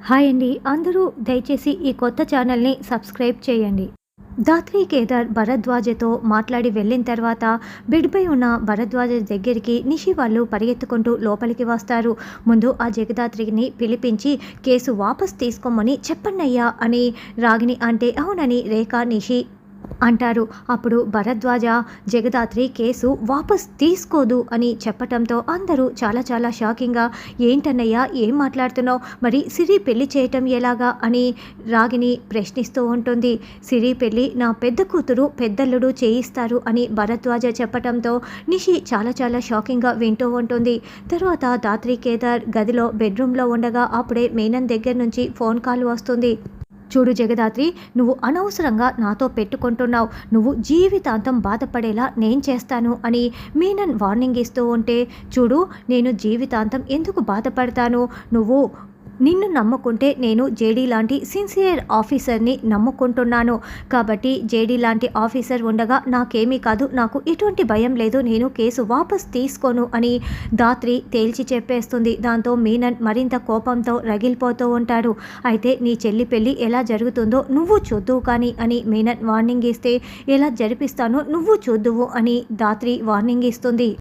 Hi అండి. అందరూ దయచేసి ఈ కొత్త ఛానల్‌ని సబ్స్క్రైబ్ చేయండి. ధాత్రి కేదార్ భరద్వాజతో మాట్లాడి వెళ్ళిన తర్వాత బెడ్‌పై ఉన్న భరద్వాజ దగ్గరికి నిషి వాళ్ళు పరిగెత్తుకుంటూ లోపలికి వస్తారు. ముందు ఆ జగదాత్రిని పిలిపించి కేసు వాపస్ తీసుకోమని చెప్పండయ్యా అని రాగిణి అంటే అవునని రేఖ, నిషి అంటారు. అప్పుడు భరద్వాజ జగదాత్రి కేసు వాపస్ తీసుకోదు అని చెప్పటంతో అందరూ చాలా షాకింగ్గా ఏంటన్నయ్య ఏం మాట్లాడుతున్నావు, మరి సిరి పెళ్లి చేయటం ఎలాగా అని రాగిని ప్రశ్నిస్తూ ఉంటుంది. సిరి పెళ్లి నా పెద్ద కూతురు పెద్దల్లుడు చేయిస్తారు అని భరద్వాజ చెప్పటంతో నిషి చాలా షాకింగ్గా వింటూ ఉంటుంది. తర్వాత ధాత్రి కేదార్ గదిలో బెడ్రూమ్లో ఉండగా అప్పుడే మేనన్ దగ్గర నుంచి ఫోన్ కాల్ వస్తుంది. చూడు జగదాత్రి, నువ్వు అనవసరంగా నాతో పెట్టుకుంటున్నావు, నువ్వు జీవితాంతం బాధపడేలా నేను చేస్తాను అని మీనన్ వార్నింగ్ ఇస్తూ ఉంటే, చూడు నేను జీవితాంతం ఎందుకు బాధపడతాను, నువ్వు నిన్ను నమ్ముకుంటే నేను జేడీ లాంటి సిన్సియర్ ఆఫీసర్ని నమ్ముకుంటున్నాను, కాబట్టి జేడీ లాంటి ఆఫీసర్ ఉండగా నాకేమీ కాదు, నాకు ఎటువంటి భయం లేదు, నేను కేసు వాపస్ తీసుకోను అని ధాత్రి తేల్చి చెప్పేస్తుంది. దాంతో మీనన్ మరింత కోపంతో రగిలిపోతూ ఉంటాడు. అయితే నీ చెల్లి పెళ్ళి ఎలా జరుగుతుందో నువ్వు చూద్దువు కానీ అని మీనన్ వార్నింగ్ ఇస్తే, ఎలా జరిపిస్తానో నువ్వు చూద్దువు అని ధాత్రి వార్నింగ్ ఇస్తుంది.